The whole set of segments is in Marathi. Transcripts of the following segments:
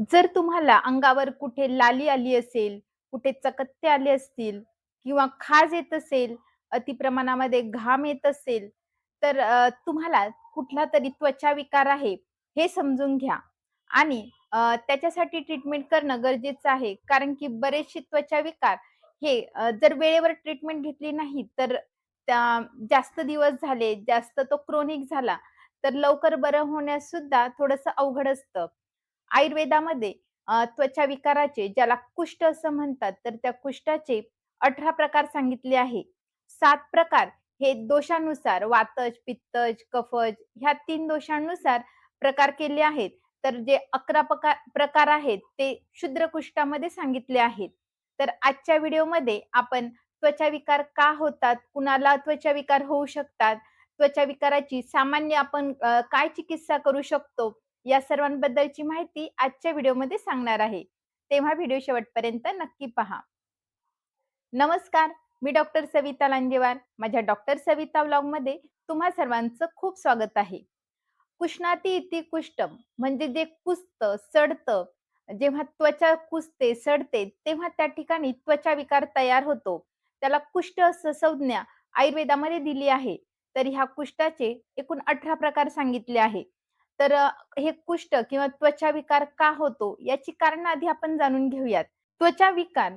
जर तुम्हाला अंगावर कुठे लाली आली असेल, कुठे चकत्ते आले असतील किंवा खाज येत असेल, अति प्रमाणामध्ये घाम येत असेल, तर तुम्हाला कुठलातरी त्वचा विकार आहे, हे समजून घ्या आणि त्याच्यासाठी ट्रीटमेंट करणं गरजेचं आहे. कारण की बरेचसे त्वचा विकार हे जर वेळेवर ट्रीटमेंट घेतली नाही, तर त्या जास्त दिवस झाले, जास्त तो क्रोनिक झाला, तर लवकर बरं होण्यास सुद्धा थोडंसं अवघड असतं. आयुर्वेदामध्ये त्वचा विकाराचे ज्याला कुष्ठ असं म्हणतात, तर त्या कुष्ठाचे 18 प्रकार सांगितले आहे. 7 प्रकार हे दोषानुसार वातज, पित्तज, कफज ह्या 3 दोषांनुसार प्रकार केले आहेत. तर जे 11 प्रकार आहेत ते क्षुद्र कुष्ठामध्ये सांगितले आहेत. तर आजच्या व्हिडिओमध्ये आपण त्वचा विकार का होतात? कुणाला त्वचा विकार होऊ शकतात? त्वचा विकाराची सामान्य आपण काय चिकित्सा करू शकतो? या सर्वांबद्दलची माहिती आजच्या व्हिडिओमध्ये सांगणार आहे. तेव्हा व्हिडिओ शेवटपर्यंत नक्की पहा. नमस्कार, मी डॉक्टर सविता लांजेवार. माझ्या डॉक्टर सविता व्लॉगमध्ये तुम्हा सर्वांचं खूप स्वागत आहे. कुष्णाती इति कुष्ठम म्हणजे जे कुजतं, सडतं, जेव्हा त्वचा कुजते, सडते, तेव्हा त्या ठिकाणी त्वचा विकार तयार होतो. त्याला कुष्ठ असं संज्ञा आयुर्वेदामध्ये दिली आहे. तर ह्या कुष्ठाचे एकूण 18 प्रकार सांगितले आहे. तर हे कुष्ठ किंवा त्वचा विकार का होतो, याची कारणं आधी आपण जाणून घेऊयात. त्वचा विकार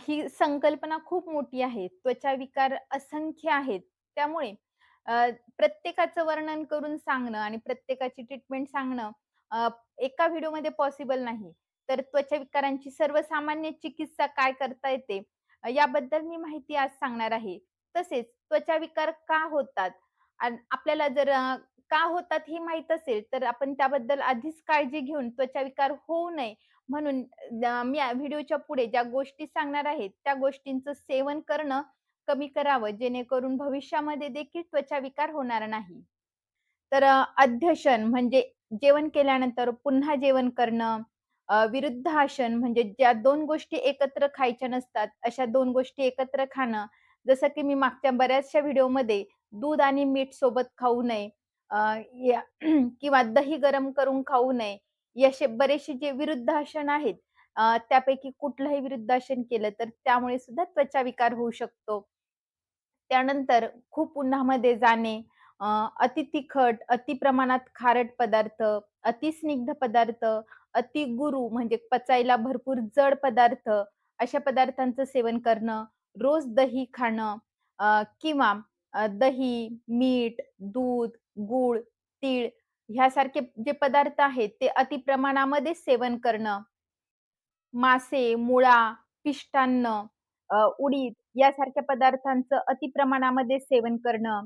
ही संकल्पना खूप मोठी आहे. त्वचा विकार असंख्य आहेत. त्यामुळे प्रत्येकाचं वर्णन करून सांगणं आणि प्रत्येकाची ट्रीटमेंट सांगणं अ, एका व्हिडिओमध्ये पॉसिबल नाही. तर त्वचा विकारांची सर्वसामान्य चिकित्सा काय करता येते याबद्दल मी माहिती आज सांगणार आहे. तसेच त्वचा विकार का होतात? आपल्याला जर का होतात हे माहीत असेल, तर आपण त्याबद्दल आधीच काळजी घेऊन त्वचा विकार होऊ नये म्हणून मी या व्हिडिओच्या पुढे ज्या गोष्टी सांगणार आहे, त्या गोष्टींचं सेवन करणं कमी करावं, जेणेकरून भविष्यामध्ये देखील त्वचा विकार होणार नाही. तर अध्यशन म्हणजे जेवण केल्यानंतर पुन्हा जेवण करणं, विरुद्धासन म्हणजे ज्या 2 गोष्टी एकत्र खायच्या नसतात, अशा 2 गोष्टी एकत्र खाणं. जसं की मी मागच्या बऱ्याचशा व्हिडिओमध्ये दूध आणि मीठ सोबत खाऊ नये, अ, या किंवा दही गरम करून खाऊ नये. हे असे बरेचसे जे विरुद्धासन आहेत, त्यापैकी कुठलंही विरुद्धासन केलं तर त्यामुळे सुद्धा त्वचा विकार होऊ शकतो. त्यानंतर खूप उन्हामध्ये जाणे, अति तिखट, अति प्रमाणात खारट पदार्थ, अति स्निग्ध पदार्थ, अति गुरू म्हणजे पचायला भरपूर जड पदार्थ, अशा पदार्थांचं सेवन करणं, रोज दही खाणं किंवा दही, मीठ, दूध, गूळ, तीळ ह्यासारखे जे पदार्थ आहेत ते अति प्रमाणामध्ये सेवन करणं. मासे, मुळा, पिष्टान्न, उडीद यासारख्या पदार्थांचं अति प्रमाणामध्ये सेवन करणं,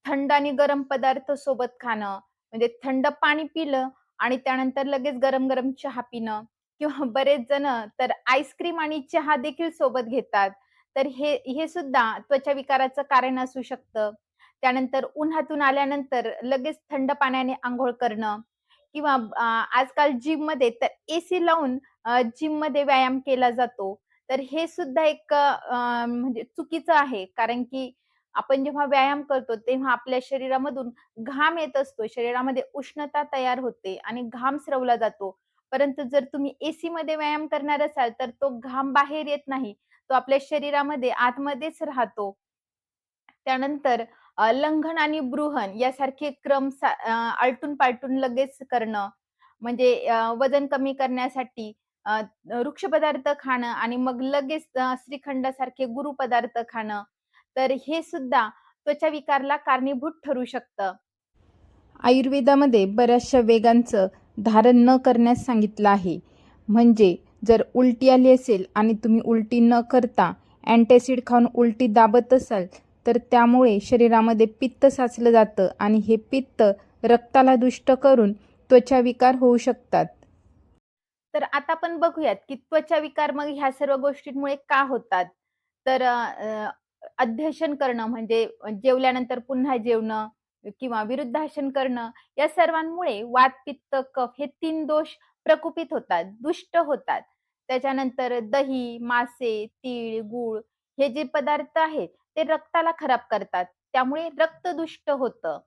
थंड आणि गरम पदार्थ सोबत खाणं, म्हणजे थंड पाणी पिलं आणि त्यानंतर लगेच गरम-गरम चहा पिणं किंवा बरेच जण तर आईस्क्रीम आणि चहा देखील सोबत घेतात. तर हे सुद्धा त्वचा विकाराचं कारण असू शकतं. त्यानंतर उन्हातून आल्यानंतर लगेच थंड पाण्याने अंघोळ करणं किंवा आजकाल जिममध्ये तर एसी लावून जिममध्ये व्यायाम केला जातो. तर हे सुद्धा एक म्हणजे चुकीचं आहे. कारण की आपण जेव्हा व्यायाम करतो, तेव्हा आपल्या शरीरामधून घाम येत असतो. शरीरामध्ये उष्णता तयार होते आणि घाम स्रवला जातो. परंतु जर तुम्ही एसीमध्ये व्यायाम करणार असाल, तर तो घाम बाहेर येत नाही. तो आपल्या शरीरामध्ये आतमध्येच राहतो. त्यानंतर लंघन आणि ब्रूहण यासारखे क्रम आलटून-पालटून लगेच करणं. म्हणजे वजन कमी करण्यासाठी वृक्ष पदार्थ खाणं आणि मग लगेच श्रीखंडासारखे गुरू पदार्थ खाणं. तर हे सुद्धा त्वचा विकारला कारणीभूत ठरू शकतं. आयुर्वेदामध्ये बऱ्याचशा वेगांचं धारण न करण्यास सांगितलं आहे. म्हणजे जर उलटी आली असेल आणि तुम्ही उलटी न करता अँटॅसिड खाऊन उलटी दाबत असाल, तर त्यामुळे शरीरामध्ये पित्त साचलं जातं आणि हे पित्त रक्ताला दुष्ट करून त्वचा विकार होऊ शकतात. तर आता आपण बघूयात, की त्वचा विकार मग ह्या सर्व गोष्टींमुळे का होतात? तर अध्यशन करणं म्हणजे जेवल्यानंतर पुन्हा जेवणं किंवा विरुद्धासन करणं, या सर्वांमुळे वात, पित्त, कफ हे 3 दोष प्रकोपित होतात, दुष्ट होतात. त्याच्यानंतर दही, मासे, तीळ, गूळ हे जे पदार्थ आहेत, ते रक्ताला खराब करतात. त्यामुळे रक्त दुष्ट होतं.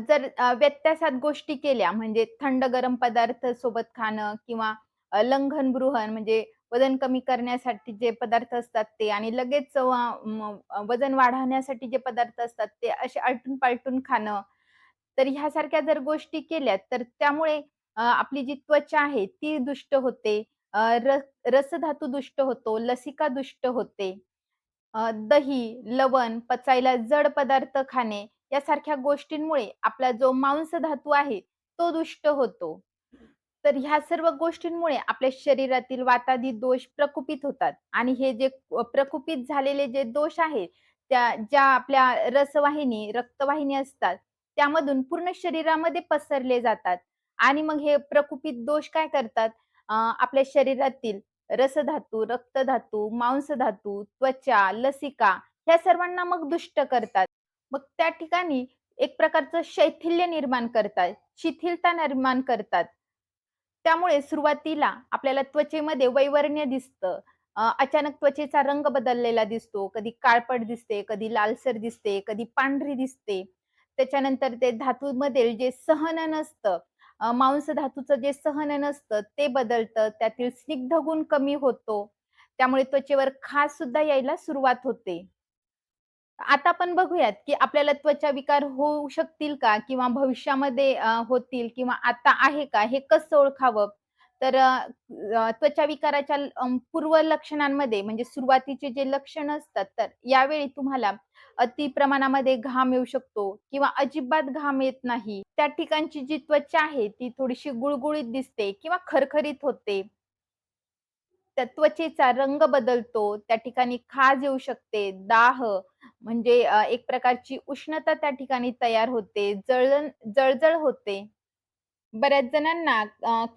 जर व्यत्यासात गोष्टी केल्या म्हणजे थंड गरम पदार्थ सोबत खाणं किंवा लंघन-ब्रुहण म्हणजे वजन कमी करण्यासाठी जे पदार्थ असतात ते आणि लगेच वजन वाढवण्यासाठी जे पदार्थ असतात ते असे आलटून-पालटून खाणं. तर ह्यासारख्या जर गोष्टी केल्या तर त्यामुळे आपली जी त्वचा आहे ती दुष्ट होते. अ, र रसधातू दुष्ट होतो, लसिका दुष्ट होते. दही, लवण, पचायला जड पदार्थ खाणे यासारख्या गोष्टींमुळे आपला जो मांसधातू आहे, तो दुष्ट होतो. तर ह्या सर्व गोष्टींमुळे आपल्या शरीरातील वातादी दोष प्रकुपित होतात आणि हे जे प्रकुपित झालेले जे दोष आहेत, त्या ज्या आपल्या रसवाहिनी, रक्तवाहिनी असतात, त्यामधून पूर्ण शरीरामध्ये पसरले जातात आणि मग हे प्रकुपित दोष काय करतात, आपल्या शरीरातील रसधातू, रक्तधातू, मांसधातू, त्वचा, लसिका ह्या सर्वांना मग दुष्ट करतात. मग त्या ठिकाणी एक प्रकारचं शैथिल्य निर्माण करतात, शिथिलता निर्माण करतात. त्यामुळे सुरुवातीला आपल्याला त्वचेमध्ये वैवर्ण दिसतं. अचानक त्वचेचा रंग बदललेला दिसतो. कधी काळपट दिसते, कधी लालसर दिसते, कधी पांढरी दिसते. त्याच्यानंतर ते धातूमध्ये जे सहनन असतं, मांस धातूचं जे सहनन असतं ते बदलतं. त्यातील स्निग्ध गुण कमी होतो. त्यामुळे त्वचेवर खाज सुद्धा यायला सुरुवात होते. आता आपण बघूयात, की आपल्याला त्वचा विकार होऊ शकतील का? किंवा भविष्यामध्ये होतील किंवा आता आहे का? हे कसं ओळखावं? तर त्वचा विकाराच्या पूर्व लक्षणांमध्ये म्हणजे सुरुवातीचे जे लक्षणं असतात, तर यावेळी तुम्हाला अति प्रमाणामध्ये घाम येऊ शकतो किंवा अजिबात घाम येत नाही. त्या ठिकाणची जी त्वचा आहे, ती थोडीशी गुळगुळीत दिसते किंवा खरखरीत होते. त्या त्वचेचा रंग बदलतो, त्या ठिकाणी खाज येऊ शकते, दाह म्हणजे एक प्रकारची उष्णता त्या ठिकाणी तयार होते, जळजळ होते. बऱ्याच जणांना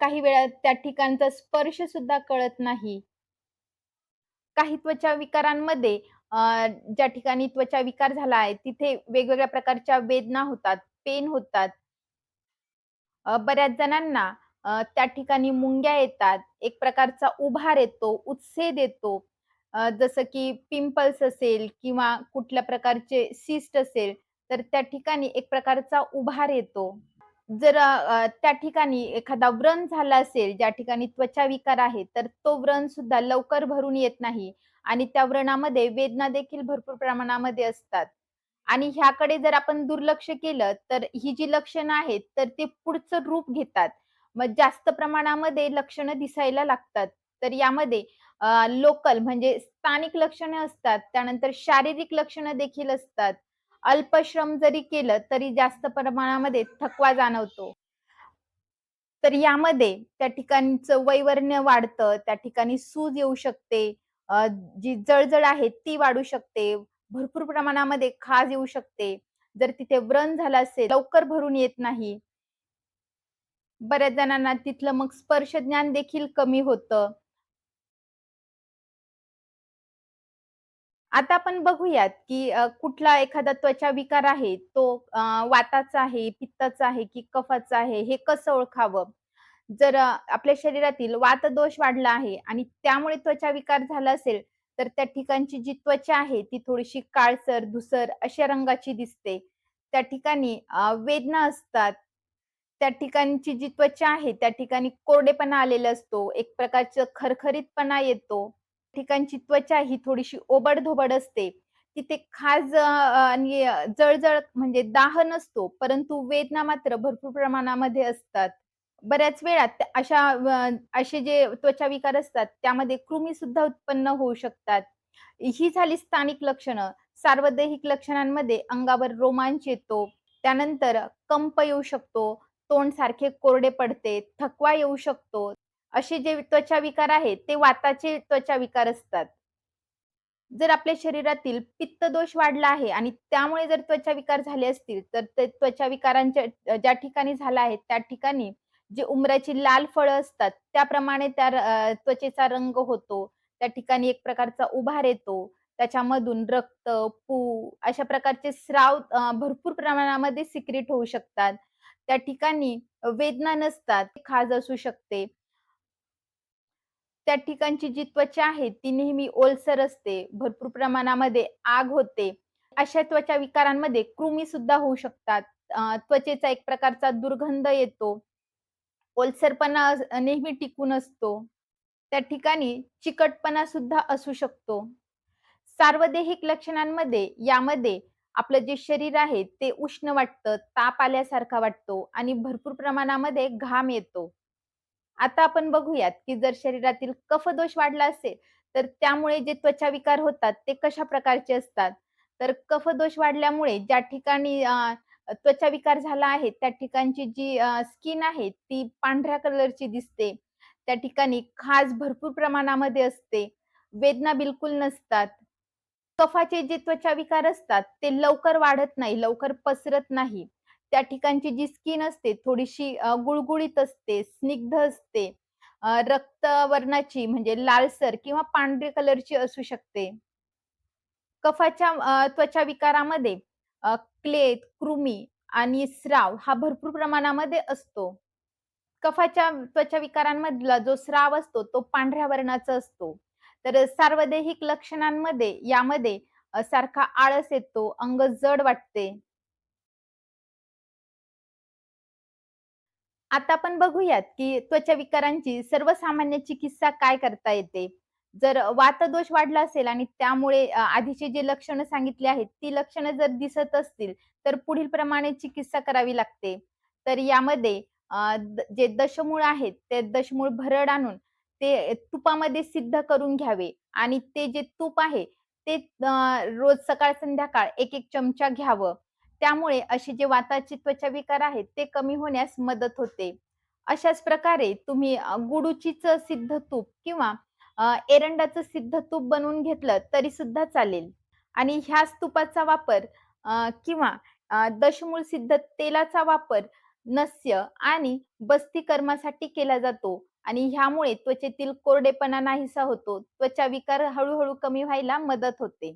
काही वेळा त्या ठिकाणचा स्पर्श सुद्धा कळत नाही. काही त्वचा विकारांमध्ये ज्या ठिकाणी त्वचा विकार झाला आहे, तिथे वेगवेगळ्या प्रकारच्या वेदना होतात, पेन होतात. बऱ्याच जणांना त्या ठिकाणी मुंग्या येतात, एक प्रकारचा उभार येतो, उत्सेद येतो. जसं की पिंपल्स असेल किंवा कुठल्या प्रकारचे सिस्ट असेल, तर त्या ठिकाणी एक प्रकारचा उभार येतो. जर त्या ठिकाणी एखादा व्रण झाला असेल, ज्या ठिकाणी त्वचा विकार आहे, तर तो व्रण सुद्धा लवकर भरून येत नाही आणि त्या व्रणामध्ये वेदना देखील भरपूर प्रमाणामध्ये असतात. आणि ह्याकडे जर आपण दुर्लक्ष केलं, तर ही जी लक्षणं आहेत, तर ते पुढचं रूप घेतात. मग जास्त प्रमाणामध्ये लक्षणं दिसायला लागतात. तर यामध्ये लोकल म्हणजे स्थानिक लक्षणं असतात. त्यानंतर शारीरिक लक्षणं देखील असतात. अल्पश्रम जरी केलं, तरी जास्त प्रमाणामध्ये थकवा जाणवतो. तर यामध्ये त्या ठिकाणचं वैवर्ण वाढतं, त्या ठिकाणी सूज येऊ शकते, जी जळजळ आहे ती वाढू शकते, भरपूर प्रमाणामध्ये खाज येऊ शकते. जर तिथे व्रण झालं असेल, लवकर भरून येत नाही. बऱ्याच जणांना तिथलं मग स्पर्श ज्ञान देखील कमी होतं. आता आपण बघूयात, की कुठला एखादा त्वचा विकार आहे, तो वाताचा आहे, पित्ताचा आहे, की कफाचा आहे, हे कसं ओळखावं? जर आपल्या शरीरातील वातदोष वाढला आहे आणि त्यामुळे त्वचा विकार झाला असेल, तर त्या ठिकाणची जी त्वचा आहे, ती थोडीशी काळसर, धुसर अशा रंगाची दिसते. त्या ठिकाणी वेदना असतात. त्या ठिकाणची जी त्वचा आहे, त्या ठिकाणी कोरडेपणा आलेला असतो. एक प्रकारचं खरखरीतपणा येतो. ठिकाणची त्वचा ही थोडीशी ओबड-धोबड असते. तिथे खाज आणि जळजळ म्हणजे दाह नसतो, परंतु वेदना मात्र भरपूर प्रमाणामध्ये असतात. बऱ्याच वेळा असे जे त्वचा विकार असतात, त्यामध्ये कृमीसुद्धा उत्पन्न होऊ शकतात. ही झाली स्थानिक लक्षणं. सार्वदेहिक लक्षणांमध्ये अंगावर रोमांच येतो. त्यानंतर कंप येऊ शकतो, तोंड सारखे कोरडे पडते, थकवा येऊ शकतो. असे जे त्वचा विकार आहेत, ते वाताचे त्वचा विकार असतात. जर आपल्या शरीरातील पित्तदोष वाढला आहे आणि त्यामुळे जर त्वचा विकार झाले असतील, तर ते त्वचा विकारांच्या ज्या ठिकाणी झाला आहे, त्या ठिकाणी जी उंबराची लाल फळं असतात, त्याप्रमाणे त्या त्वचेचा रंग होतो. त्या ठिकाणी एक प्रकारचा उभार येतो. त्याच्यामधून रक्त, पू अशा प्रकारचे स्राव भरपूर प्रमाणामध्ये सिक्रीट होऊ शकतात. त्या ठिकाणी वेदना नसतात, खाज असू शकते. त्या ठिकाणची जी त्वचा आहे ती नेहमी ओलसर असते, भरपूर प्रमाणामध्ये आग होते. अशा त्वचा विकारांमध्ये कृमी सुद्धा होऊ शकतात. त्वचेचा एक प्रकारचा दुर्गंध येतो. ओलसरपणा नेहमी टिकून असतो. त्या ठिकाणी चिकटपणा सुद्धा असू शकतो. सार्वदेहिक लक्षणांमध्ये यामध्ये आपलं जे शरीर आहे ते उष्ण वाटतं, ताप आल्यासारखा वाटतो आणि भरपूर प्रमाणामध्ये घाम येतो. आता आपण बघूयात, की जर शरीरातील कफदोष वाढला असेल, तर त्यामुळे जे त्वचा विकार होतात ते कशा प्रकारचे असतात? तर कफदोष वाढल्यामुळे ज्या ठिकाणी त्वचा विकार झाला आहे, त्या ठिकाणची जी स्किन आहे ती पांढऱ्या कलरची दिसते. त्या ठिकाणी खाज भरपूर प्रमाणामध्ये असते. वेदना बिलकुल नसतात. कफाचे जे त्वचा विकार असतात, ते लवकर वाढत नाही, लवकर पसरत नाही. त्या ठिकाणची जी स्किन असते थोडीशी गुळगुळीत असते, स्निग्ध असते. रक्तवर्णाची म्हणजे लालसर किंवा पांढरी कलरची असू शकते. कफाच्या त्वचा विकारामध्ये क्लेद, कृमी आणि स्राव हा भरपूर प्रमाणामध्ये असतो. कफाच्या त्वचा विकारांमधला जो स्राव असतो तो पांढऱ्या वर्णाचा असतो. तर सार्वदेहिक लक्षणांमध्ये यामध्ये सारखा आळस येतो, अंग जड वाटते. आता आपण बघूयात, की त्वचा विकारांची सर्वसामान्य चिकित्सा काय करता येते. जर वातदोष वाढला असेल आणि त्यामुळे आधीची जे लक्षणं सांगितली आहेत, ती लक्षणं जर दिसत असतील, तर पुढील प्रमाणे चिकित्सा करावी लागते. तर यामध्ये जे दशमूळ आहेत, ते दशमूळ भरड आणून ते तुपामध्ये सिद्ध करून घ्यावे आणि ते जे तूप आहे, ते रोज सकाळ-संध्याकाळ 1-1 चमचा घ्यावं. त्यामुळे असे जे वाताचे त्वचा विकार आहेत, ते कमी होण्यास मदत होते. अशाच प्रकारे तुम्ही गुडूचीचं सिद्ध तूप किंवा एरंडाचं सिद्ध तूप बनवून घेतलं तरी सुद्धा चालेल. आणि ह्याच तुपाचा वापर किंवा दशमूळ सिद्ध तेलाचा वापर नस्य आणि बस्तीकर्मासाठी केला जातो आणि ह्यामुळे त्वचेतील कोरडेपणा नाहीसा होतो. त्वचा विकार हळू कमी व्हायला मदत होते.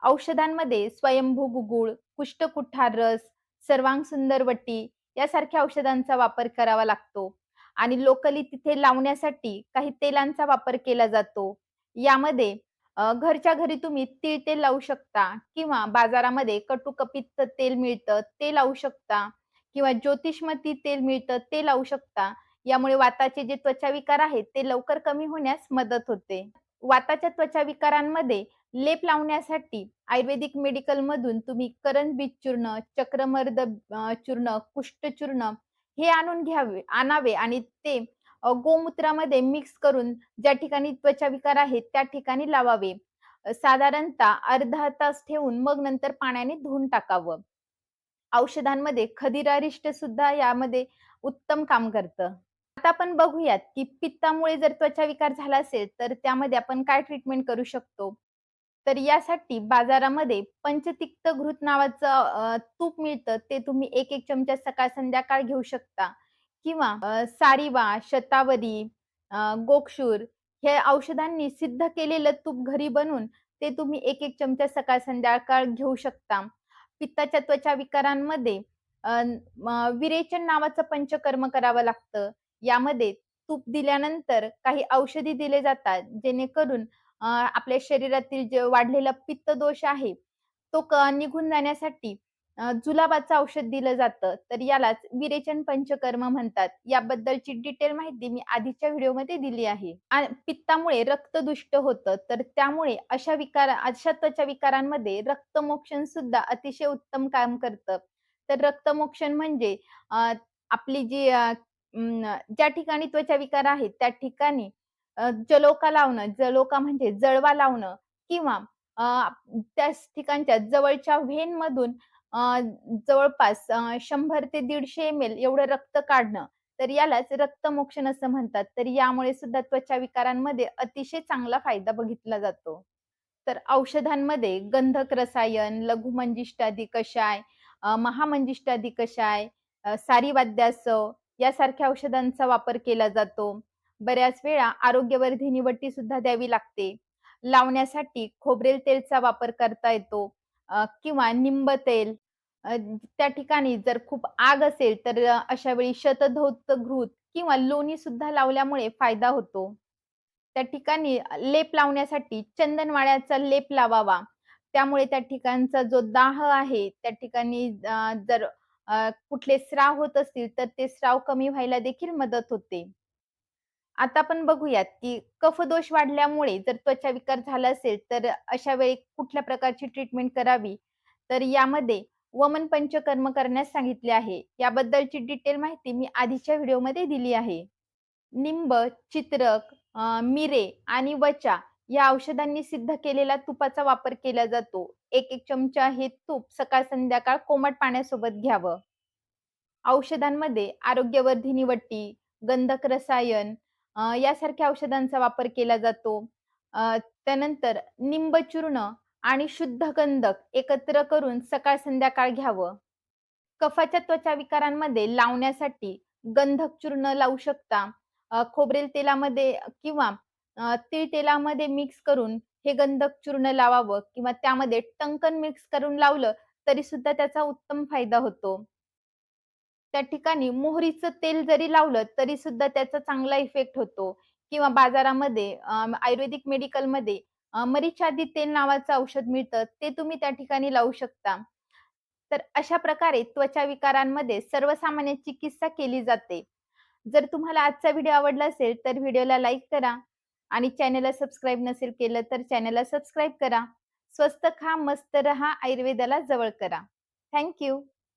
औषधांमध्ये स्वयंभू गुगुळ, कुष्ठकुठार रस, सर्वांग सुंदरवटी यासारख्या औषधांचा वापर करावा लागतो आणि लोकली तिथे लावण्यासाठी काही तेलांचा वापर केला जातो. यामध्ये घरच्या घरी तुम्ही तीळ तेल लावू शकता किंवा बाजारामध्ये कटुकपित्त तेल मिळतं, ते लावू शकता किंवा ज्योतिषमती तेल मिळतं, ते लावू शकता. यामुळे वाताचे जे त्वचाविकार आहेत, ते लवकर कमी होण्यास मदत होते. वाताच्या त्वचा विकारांमध्ये लेप लावण्यासाठी आयुर्वेदिक मेडिकलमधून तुम्ही करण चूर्ण, चक्रमर्द चूर्ण, कुष्ठचूर्ण हे आणून आणावे आणि ते गोमूत्रामध्ये मिक्स करून ज्या ठिकाणी त्वचा विकार आहेत, त्या ठिकाणी लावावे. साधारणतः अर्धा तास ठेवून मग नंतर पाण्याने धुवून टाकावं. औषधांमध्ये खदिरारिष्ट सुद्धा यामध्ये उत्तम काम करतं. आता आपण बघूयात, की पित्तामुळे जर त्वचा विकार झाला असेल, तर त्यामध्ये आपण काय ट्रीटमेंट करू शकतो? तर यासाठी बाजारामध्ये पंचतिक्त घृत नावाचं तूप मिळतं. ते तुम्ही 1-1 चमचा सकाळ-संध्याकाळ घेऊ शकता किंवा सारिवा, शतावरी, गोक्षूर हे औषधांनी सिद्ध केलेलं तूप घरी बनवून ते तुम्ही 1-1 चमचा सकाळ-संध्याकाळ घेऊ शकता. पित्ताच्या त्वचा विकारांमध्ये विरेचन नावाचं पंचकर्म करावं लागतं. यामध्ये तूप दिल्यानंतर काही औषधी दिले जातात, जेणेकरून आपल्या शरीरातील जे वाढलेला पित्तदोष आहे, तो निघून जाण्यासाठी जुलाबाचं औषध दिलं जातं. तर यालाच विरेचन पंचकर्म म्हणतात. याबद्दलची डिटेल माहिती मी आधीच्या व्हिडिओमध्ये दिली आहे. पित्तामुळे रक्त दुष्ट होतं, तर त्यामुळे अशा त्वचा विकारांमध्ये रक्तमोक्षण सुद्धा अतिशय उत्तम काम करतं. तर रक्तमोक्षण म्हणजे आपली जी ज्या ठिकाणी त्वचा विकार आहेत, त्या ठिकाणी जलोका लावणं, जलोका म्हणजे जळवा लावणं किंवा त्याच ठिकाणच्या जवळच्या व्हेनमधून जवळपास 100 ते 150 एम-एल एवढं रक्त काढणं. तर यालाच रक्तमोक्षण असं म्हणतात. तर यामुळे सुद्धा त्वचा विकारांमध्ये अतिशय चांगला फायदा बघितला जातो. तर औषधांमध्ये गंधक रसायन, लघुमंजिष्ठादी कषाय, महामंजिष्ठादी कषाय, सारीवाद्यासव यासारख्या औषधांचा वापर केला जातो. बऱ्याच वेळा आरोग्यवर्धिनी वटी सुद्धा द्यावी लागते. लावण्यासाठी खोबरेल तेलचा वापर करता येतो किंवा निंब तेल. त्या ठिकाणी जर खूप आग असेल तर अशा वेळी शतधौत घृत किंवा लोणी सुद्धा लावल्यामुळे फायदा होतो. त्या ठिकाणी लेप लावण्यासाठी चंदनवाळ्याचा लेप लावावा. त्यामुळे त्या ठिकाणचा जो दाह आहे, त्या ठिकाणी जर कुठले स्राव होत असतील, तर ते स्राव कमी व्हायला देखील मदत होते. आता आपण बघूयात, की कफदोष वाढल्यामुळे जर त्वचा विकार झाला असेल, तर अशा वेळी कुठल्या प्रकारची ट्रीटमेंट करावी? तर यामध्ये वमन पंचकर्म करण्यास सांगितले आहे. याबद्दलची डिटेल माहिती मी आधीच्या व्हिडिओमध्ये दिली आहे. निंब, चित्रक, मिरे आणि वचा या औषधांनी सिद्ध केलेला तुपाचा वापर केला जातो. 1-1 चमचा हे तूप सकाळ-संध्याकाळ कोमट पाण्यासोबत घ्यावं. औषधांमध्ये आरोग्यवर्धिनी वटी, गंधक रसायन यासारख्या औषधांचा वापर केला जातो. त्यानंतर निंबचूर्ण आणि शुद्ध गंधक एकत्र करून सकाळ-संध्याकाळ घ्यावं. कफाच्या त्वचा विकारांमध्ये लावण्यासाठी गंधक चूर्ण लावू शकता. खोबरेल तेलामध्ये किंवा तीळ तेलामध्ये मिक्स करून हे गंधक चूर्ण लावावं किंवा त्यामध्ये टंकन मिक्स करून लावलं तरी सुद्धा त्याचा उत्तम फायदा होतो. त्या ठिकाणी मोहरीचं तेल जरी लावलं तरी सुद्धा त्याचा चांगला इफेक्ट होतो किंवा बाजारामध्ये आयुर्वेदिक मेडिकलमध्ये मरीचादी तेल नावाचं औषध मिळतं, ते तुम्ही त्या ठिकाणी लावू शकता. तर अशा प्रकारे त्वचा विकारांमध्ये सर्वसामान्य चिकित्सा केली जाते. जर तुम्हाला आजचा व्हिडिओ आवडला असेल, तर व्हिडिओला लाईक करा आणि चॅनलला सबस्क्राईब नसेल केलं, तर चॅनलला सबस्क्राईब करा. स्वस्त खा, मस्त रहा, आयुर्वेदाला जवळ करा. Thank you.